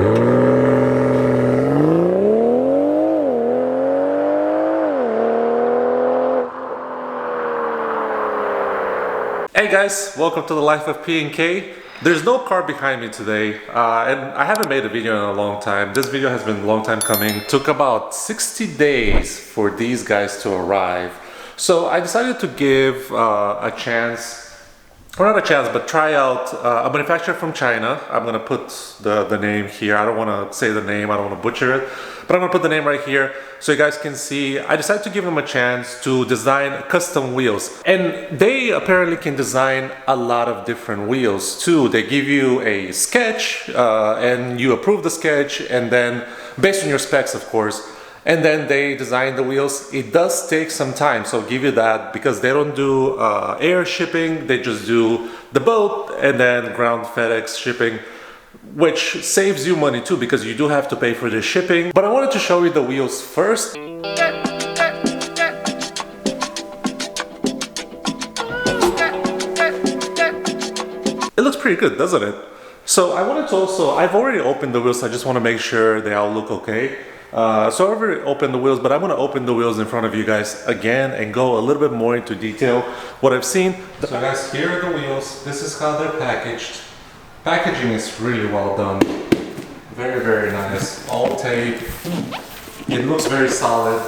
Hey guys, welcome to the life of P&K. There's no car behind me today, and I haven't made a video in a long time. This video has been a long time coming. Took about 60 days for these guys to arrive. So I decided to give a chance, or not a chance, but try out a manufacturer from China. I'm gonna put the name here. I don't wanna say the name, I don't wanna butcher it, but I'm gonna put the name right here so you guys can see. I decided to give them a chance to design custom wheels. And they apparently can design a lot of different wheels too. They give you a sketch and you approve the sketch, and then based on your specs, of course, and then they design the wheels. It does take some time, so I'll give you that, because they don't do air shipping, they just do the boat and then ground FedEx shipping, which saves you money too, because you do have to pay for the shipping. But I wanted to show you the wheels first. It looks pretty good, doesn't it? So I wanted to also, I've already opened the wheels, so I just want to make sure they all look okay. So I've already opened the wheels, but I'm going to open the wheels in front of you guys again and go a little bit more into detail what I've seen. So guys, here are the wheels. This is how they're packaged. Packaging is really well done. Very, very nice. All tape. It looks very solid.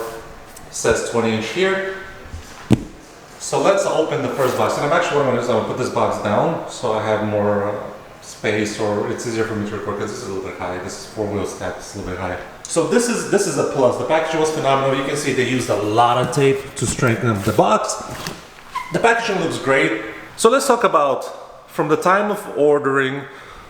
It says 20-inch here. So let's open the first box. And I'm actually going to put this box down so I have more space, or it's easier for me to record, because this is a little bit high. This is 4-wheel stacked, it's a little bit high. So this is a plus. The packaging was phenomenal. You can see they used a lot of tape to strengthen the box. The packaging looks great. So let's talk about from the time of ordering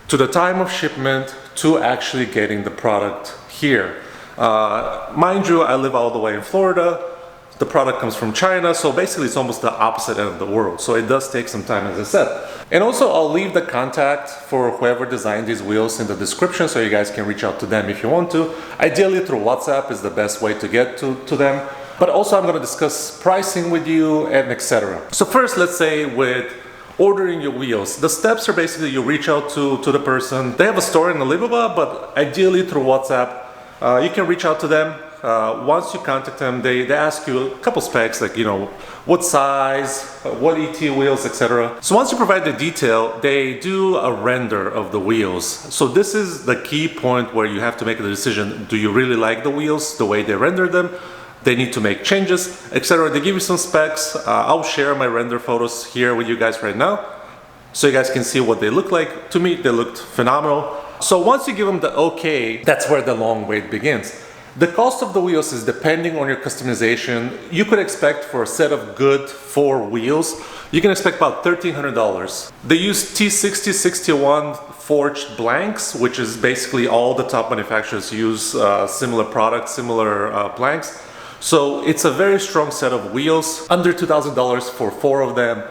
to the time of shipment to actually getting the product here. Mind you, I live all the way in Florida. The product comes from China, so basically it's almost the opposite end of the world. So it does take some time, as I said. And also I'll leave the contact for whoever designed these wheels in the description, so you guys can reach out to them if you want to. Ideally through WhatsApp is the best way to get to them. But also I'm going to discuss pricing with you and etc. So first, let's say with ordering your wheels, the steps are basically you reach out to the person. They have a store in Alibaba, but ideally through WhatsApp, you can reach out to them. Once you contact them, they ask you a couple specs, like, you know, what size, what ET wheels, etc. So once you provide the detail, they do a render of the wheels. So this is the key point where you have to make the decision. Do you really like the wheels, the way they render them? They need to make changes, etc. They give you some specs. I'll share my render photos here with you guys right now, so you guys can see what they look like. To me, they looked phenomenal. So once you give them the okay, that's where the long wait begins. The cost of the wheels is depending on your customization. You could expect for a set of good 4 wheels, you can expect about $1,300. They use T6061 forged blanks, which is basically all the top manufacturers use similar products, similar blanks. So it's a very strong set of wheels, under $2,000 for 4 of them.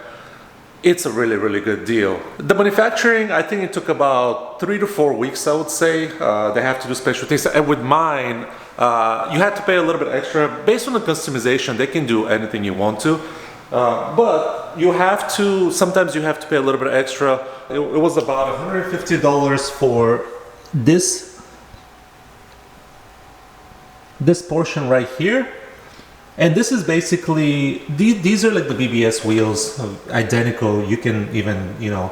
It's a really, really good deal. The manufacturing, I think it took about 3 to 4 weeks, I would say. They have to do special things. And with mine, you had to pay a little bit extra. Based on the customization, they can do anything you want to. But you have to, sometimes you have to pay a little bit extra. It was about $150 for this portion right here. And this is basically, these are like the BBS wheels, identical. You can even, you know,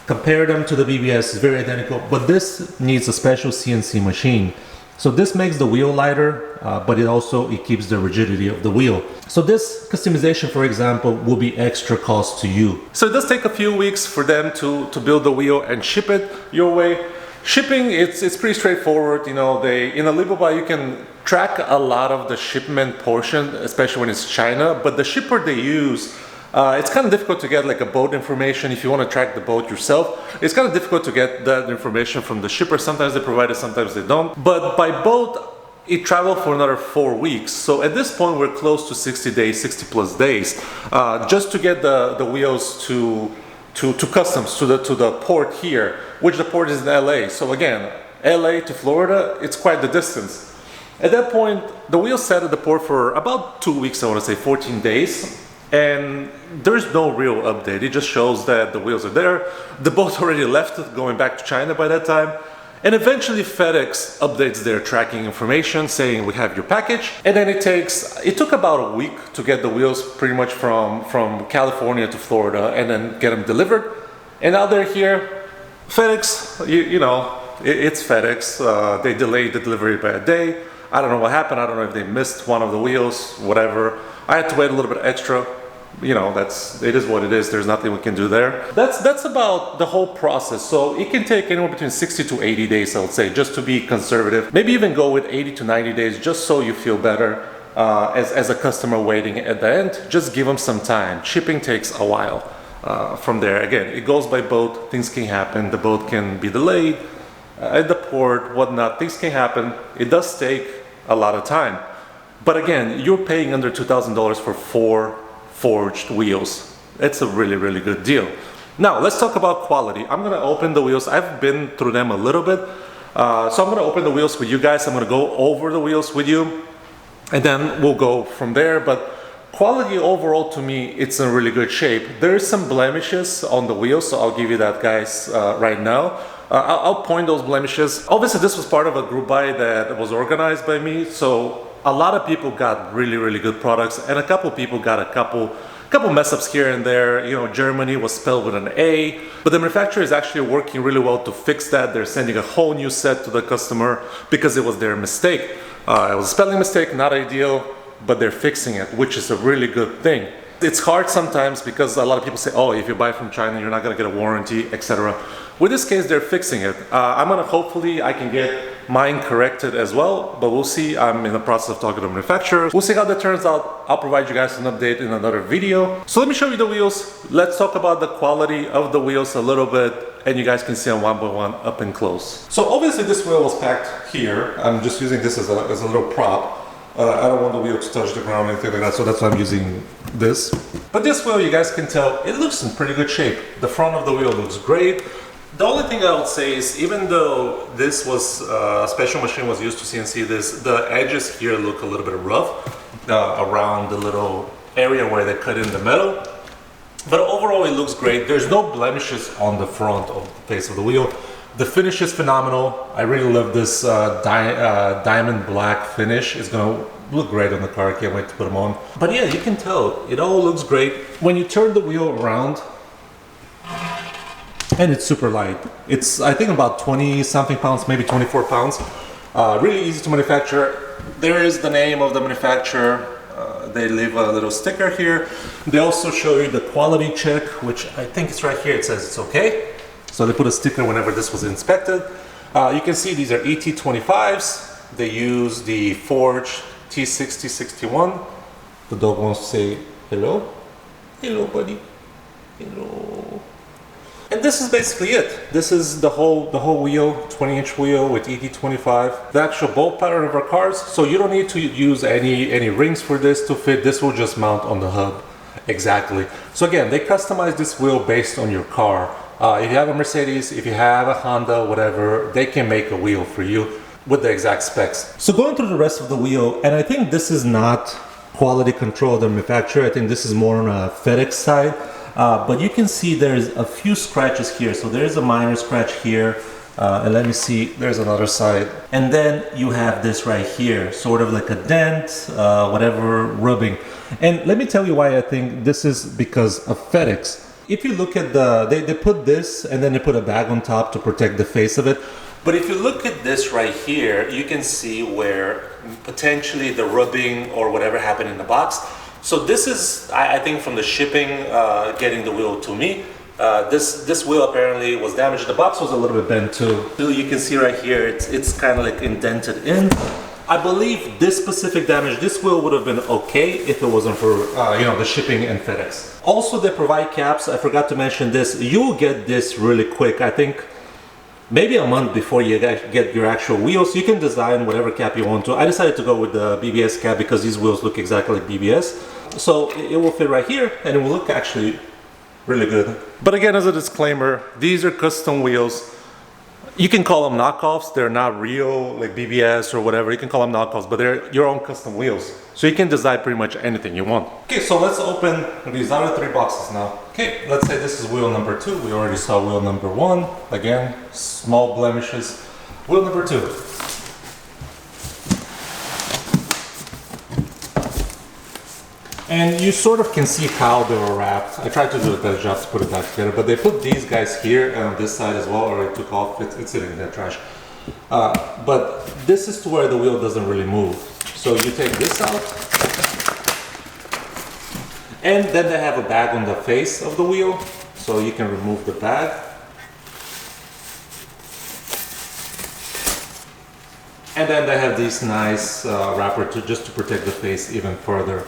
compare them to the BBS, it's very identical, but this needs a special CNC machine. So this makes the wheel lighter, but it keeps the rigidity of the wheel. So this customization, for example, will be extra cost to you. So it does take a few weeks for them to build the wheel and ship it your way. Shipping, it's pretty straightforward. You know, in Alibaba you can track a lot of the shipment portion, especially when it's China, but the shipper they use, it's kind of difficult to get like a boat information. If you want to track the boat yourself, it's kind of difficult to get that information from the shipper. Sometimes they provide it, sometimes they don't. But by boat, it traveled for another 4 weeks. So at this point, we're close to 60 days, 60 plus days, just to get the wheels to customs, to the port here, which the port is in LA. So again, LA to Florida, it's quite the distance. At that point, the wheels sat at the port for about 2 weeks, I want to say 14 days. And there's no real update. It just shows that the wheels are there. The boat already left, going back to China by that time. And eventually FedEx updates their tracking information saying we have your package. And then it took about a week to get the wheels pretty much from California to Florida and then get them delivered. And now they're here. FedEx, you know, it's FedEx. They delayed the delivery by a day. I don't know what happened. I don't know if they missed one of the wheels, whatever. I had to wait a little bit extra. You know, it is what it is. There's nothing we can do there. That's about the whole process. So it can take anywhere between 60 to 80 days, I would say, just to be conservative. Maybe even go with 80 to 90 days, just so you feel better as a customer waiting at the end. Just give them some time. Shipping takes a while. From there, again, it goes by boat. Things can happen. The boat can be delayed at the port, whatnot. Things can happen. It does take a lot of time. But again, you're paying under $2,000 for 4 forged wheels. It's a really, really good deal. Now let's talk about quality. I'm gonna open the wheels. I've been through them a little bit. So I'm gonna open the wheels with you guys. I'm gonna go over the wheels with you and then we'll go from there. But quality overall, to me, it's in really good shape. There is some blemishes on the wheels, so I'll give you that, guys, right now. I'll point those blemishes. Obviously this was part of a group buy that was organized by me, so a lot of people got really, really good products, and a couple people got a couple mess ups here and there. You know, Germany was spelled with an A, but the manufacturer is actually working really well to fix that. They're sending a whole new set to the customer because it was their mistake. It was a spelling mistake, not ideal, but they're fixing it, which is a really good thing. It's hard sometimes because a lot of people say, oh, if you buy from China, you're not gonna get a warranty, etc. With this case, they're fixing it. Hopefully I can get mine corrected as well, but we'll see. I'm in the process of talking to manufacturers. We'll see how that turns out. I'll provide you guys an update in another video. So let me show you the wheels. Let's talk about the quality of the wheels a little bit, and you guys can see them one by one up and close. So obviously this wheel was packed here. I'm just using this as a little prop. I don't want the wheel to touch the ground or anything like that, so that's why I'm using this. But this wheel, you guys can tell, it looks in pretty good shape. The front of the wheel looks great. The only thing I would say is, even though this was a special machine was used to CNC this, the edges here look a little bit rough around the little area where they cut in the metal. But overall, it looks great. There's no blemishes on the front of the face of the wheel. The finish is phenomenal. I really love this diamond black finish. It's gonna look great on the car. I can't wait to put them on. But yeah, you can tell it all looks great. When you turn the wheel around, and it's super light. It's, I think, about 20 something pounds, maybe 24 pounds. Really easy to manufacture. There is the name of the manufacturer. They leave a little sticker here. They also show you the quality check, which I think it's right here. It says it's okay. So they put a sticker whenever this was inspected. You can see these are ET25s. They use the forged T6061. The dog wants to say hello. Hello, buddy. Hello. And this is basically it. This is the whole wheel, 20-inch wheel with ET25. The actual bolt pattern of our cars. So you don't need to use any rings for this to fit. This will just mount on the hub. Exactly. So again, they customize this wheel based on your car. If you have a Mercedes, if you have a Honda, whatever, they can make a wheel for you with the exact specs. So going through the rest of the wheel, and I think this is not quality control of the manufacturer. I think this is more on a FedEx side. But you can see there's a few scratches here. So there's a minor scratch here. And let me see, there's another side. And then you have this right here, sort of like a dent, whatever, rubbing. And let me tell you why I think this is because of FedEx. If you look at they put this and then they put a bag on top to protect the face of it. But if you look at this right here, you can see where potentially the rubbing or whatever happened in the box. So this is, I think, from the shipping, getting the wheel to me. This wheel apparently was damaged. The box was a little bit bent too. You can see right here, it's kind of like indented in. I believe this specific damage, this wheel would have been okay if it wasn't for the shipping and FedEx. Also, they provide caps. I forgot to mention this. You'll get this really quick. I think maybe a month before you get your actual wheels. You can design whatever cap you want to. I decided to go with the BBS cap because these wheels look exactly like BBS. So it will fit right here and it will look actually really good. But again, as a disclaimer, these are custom wheels. You can call them knockoffs. They're not real, like BBS or whatever. You can call them knockoffs, but they're your own custom wheels. So you can design pretty much anything you want. Okay, so let's open these other 3 boxes now. Okay, let's say this is wheel number 2. We already saw wheel number 1. Again, small blemishes. Wheel number 2. And you sort of can see how they were wrapped. I tried to do a best job to put it back together, but they put these guys here and on this side as well, or I took off, it's sitting in that trash. But this is to where the wheel doesn't really move. So you take this out, and then they have a bag on the face of the wheel, so you can remove the bag. And then they have this nice wrapper just to protect the face even further.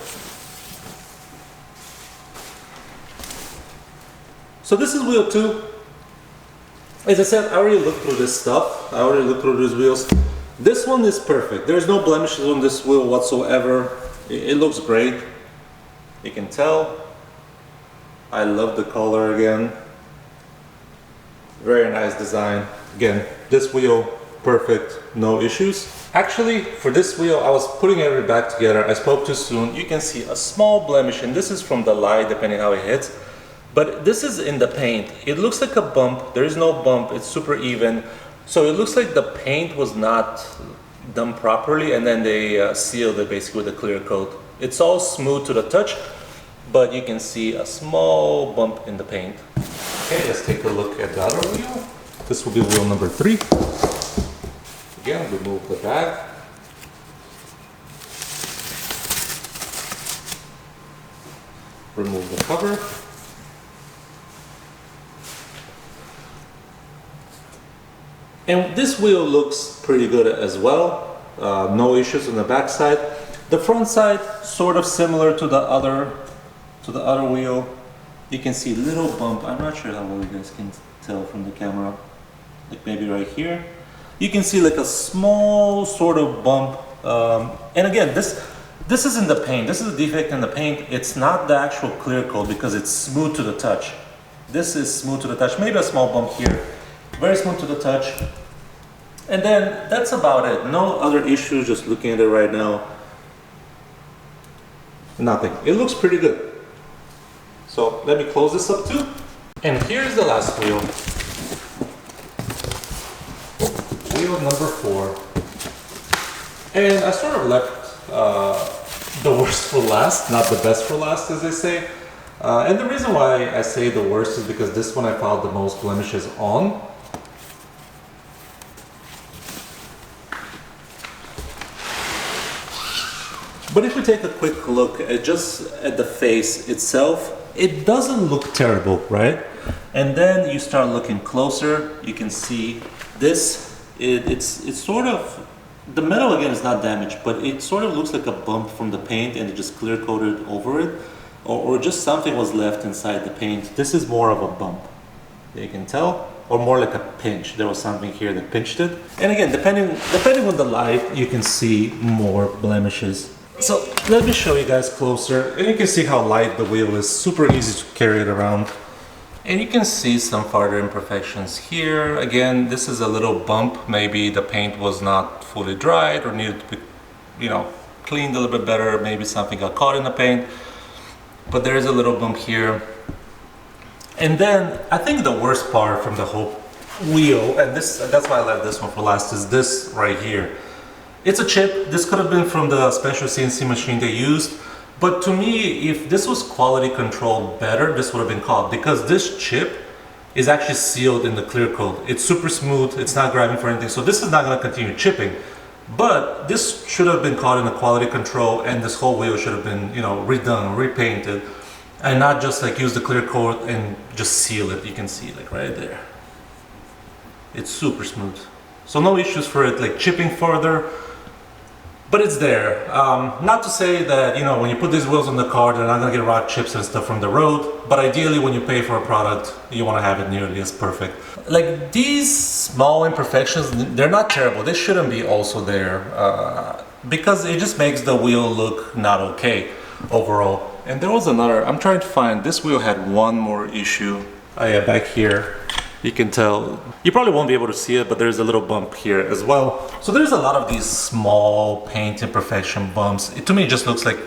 So this is wheel 2. As I said, I already looked through this stuff. I already looked through these wheels. This one is perfect. There's no blemishes on this wheel whatsoever. It looks great. You can tell. I love the color again. Very nice design. Again, this wheel, perfect, no issues. Actually, for this wheel, I was putting everything back together. I spoke too soon. You can see a small blemish, and this is from the light, depending how it hits. But this is in the paint. It looks like a bump. There is no bump. It's super even. So it looks like the paint was not done properly, and then they sealed it basically with a clear coat. It's all smooth to the touch, but you can see a small bump in the paint. Okay, let's take a look at the other wheel. This will be wheel number 3. Again, remove the bag. Remove the cover. And this wheel looks pretty good as well. No issues on the back side. The front side, sort of similar to the other wheel. You can see a little bump. I'm not sure how well you guys can tell from the camera. Like maybe right here. You can see like a small sort of bump. And again, this is in the paint. This is a defect in the paint. It's not the actual clear coat because it's smooth to the touch. This is smooth to the touch. Maybe a small bump here. Very smooth to the touch. And then that's about it. No other issues, just looking at it right now. Nothing. It looks pretty good. So let me close this up too. And here's the last wheel. Wheel number 4. And I sort of left the worst for last, not the best for last, as they say. And the reason why I say the worst is because this one I found the most blemishes on. But if we take a quick look at just at the face itself, it doesn't look terrible, right? And then you start looking closer, you can see this, it's sort of, the metal again is not damaged, but it sort of looks like a bump from the paint and it just clear coated over it, or just something was left inside the paint. This is more of a bump, you can tell, or more like a pinch. There was something here that pinched it. And again, depending on the light, you can see more blemishes. So let me show you guys closer, and you can see how light the wheel is. Super easy to carry it around. And you can see some further imperfections here. Again, this is a little bump. Maybe the paint was not fully dried or needed to be, cleaned a little bit better. Maybe something got caught in the paint. But there is a little bump here. And then I think the worst part from the whole wheel, and that's why I left this one for last, is this right here. It's a chip. This could have been from the special CNC machine they used. But to me, if this was quality controlled better, this would have been caught, because this chip is actually sealed in the clear coat. It's super smooth. It's not grabbing for anything. So this is not going to continue chipping. But this should have been caught in the quality control, and this whole wheel should have been, redone, repainted, and not just like use the clear coat and just seal it. You can see like right there. It's super smooth. So no issues for it like chipping further. But it's there. Not to say that, when you put these wheels on the car, they're not going to get rock chips and stuff from the road. But ideally, when you pay for a product, you want to have it nearly as perfect. Like these small imperfections, they're not terrible. They shouldn't be also there. Because it just makes the wheel look not okay overall. And there was another, I'm trying to find, this wheel had one more issue. Oh yeah, back here. You can tell, you probably won't be able to see it, but there's a little bump here as well. So there's a lot of these small paint imperfection bumps. To me, it just looks like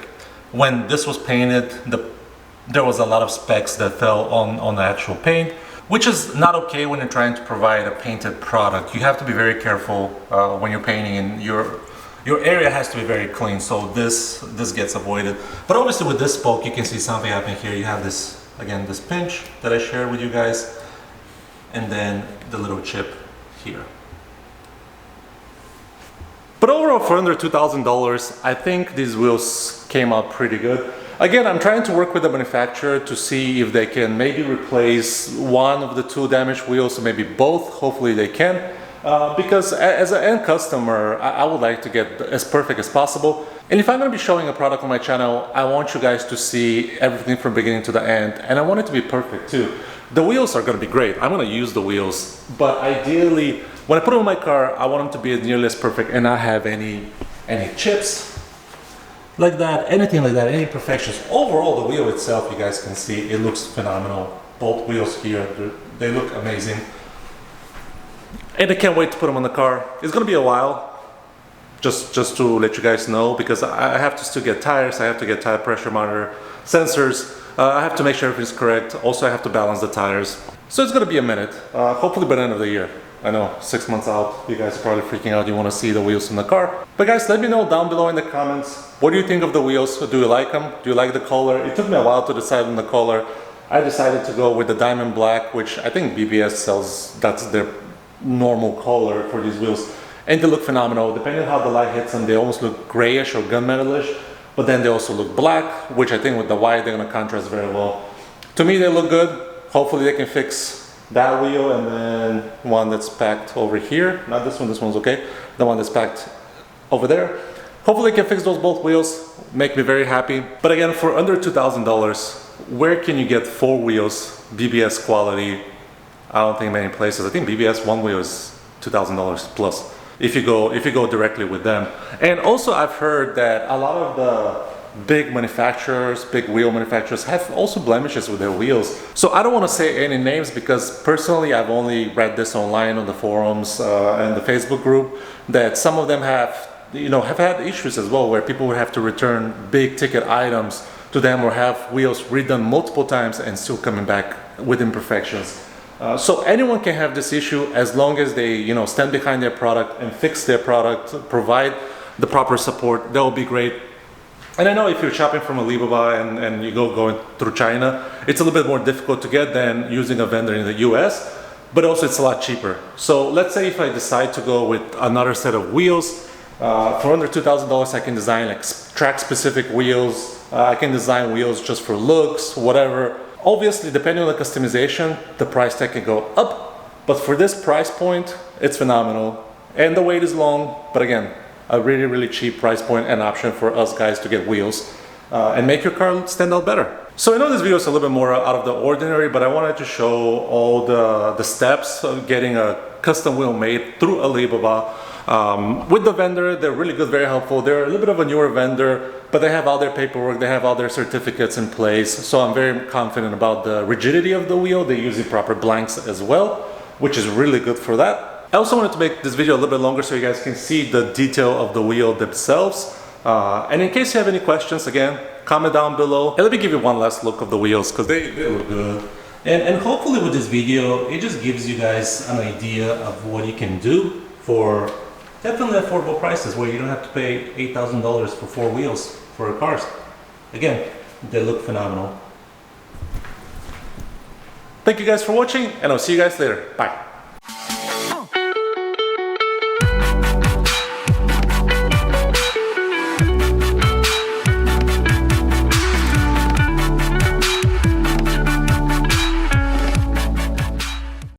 when this was painted, there was a lot of specks that fell on the actual paint. which is not okay when you're trying to provide a painted product. You have to be very careful when you're painting, and your area has to be very clean, so this gets avoided. But obviously with this spoke, you can see something happening here. You have this, again, this pinch that I shared with you guys, and then the little chip here. But overall, for under $2,000, I think these wheels came out pretty good. Again, I'm trying to work with the manufacturer to see if they can maybe replace one of the two damaged wheels, or maybe both. Hopefully they can. Because as an end customer, I would like to get as perfect as possible. And if I'm going to be showing a product on my channel, I want you guys to see everything from beginning to the end, and I want it to be perfect too. The wheels are going to be great. I'm going to use the wheels, but ideally, when I put them in my car, I want them to be as nearly as perfect and not have any chips like that, anything like that, any imperfections. Overall, the wheel itself, you guys can see, it looks phenomenal. Both wheels here, they look amazing. And I can't wait to put them on the car. It's going to be a while, just to let you guys know, because I have to still get tires, I have to get tire pressure monitor, sensors, I have to make sure everything's correct. Also, I have to balance the tires. So it's going to be a minute, hopefully by the end of the year. I know, 6 months out, you guys are probably freaking out, you want to see the wheels in the car. But guys, let me know down below in the comments, what do you think of the wheels? Do you like them? Do you like the color? It took me a while to decide on the color. I decided to go with the diamond black, which I think BBS sells, that's their normal color for these wheels. And they look phenomenal. Depending on how the light hits them, they almost look grayish or gunmetalish, but then they also look black, which I think with the white, they're gonna contrast very well. To me, they look good. Hopefully they can fix that wheel and then one that's packed over here. Not this one, this one's okay. The one that's packed over there. Hopefully they can fix those both wheels, make me very happy. But again, for under $2,000, where can you get 4 wheels, BBS quality? I don't think many places. I think BBS one wheel is $2,000 plus if you go directly with them. And also I've heard that a lot of the big manufacturers, big wheel manufacturers have also blemishes with their wheels. So I don't want to say any names because personally I've only read this online on the forums and the Facebook group that some of them have had issues as well, where people would have to return big ticket items to them or have wheels redone multiple times and still coming back with imperfections. So anyone can have this issue as long as they stand behind their product and fix their product, provide the proper support. That will be great. And I know if you're shopping from Alibaba and you going through China, it's a little bit more difficult to get than using a vendor in the US, but also it's a lot cheaper. So let's say if I decide to go with another set of wheels, for under $2,000 I can design like track specific wheels, I can design wheels just for looks, whatever. Obviously, depending on the customization, the price tag can go up, but for this price point, it's phenomenal. And the wait is long, but again, a really, really cheap price point and option for us guys to get wheels and make your car stand out better. So I know this video is a little bit more out of the ordinary, but I wanted to show all the steps of getting a custom wheel made through Alibaba. With the vendor, they're really good, very helpful. They're a little bit of a newer vendor, but they have all their paperwork, they have all their certificates in place. So I'm very confident about the rigidity of the wheel. They're using proper blanks as well, which is really good for that. I also wanted to make this video a little bit longer so you guys can see the detail of the wheel themselves. And in case you have any questions, again, comment down below. And let me give you one last look of the wheels because they look good. And hopefully with this video, it just gives you guys an idea of what you can do for definitely affordable prices where you don't have to pay $8,000 for 4 wheels for cars. Again, they look phenomenal. Thank you guys for watching, and I'll see you guys later. Bye.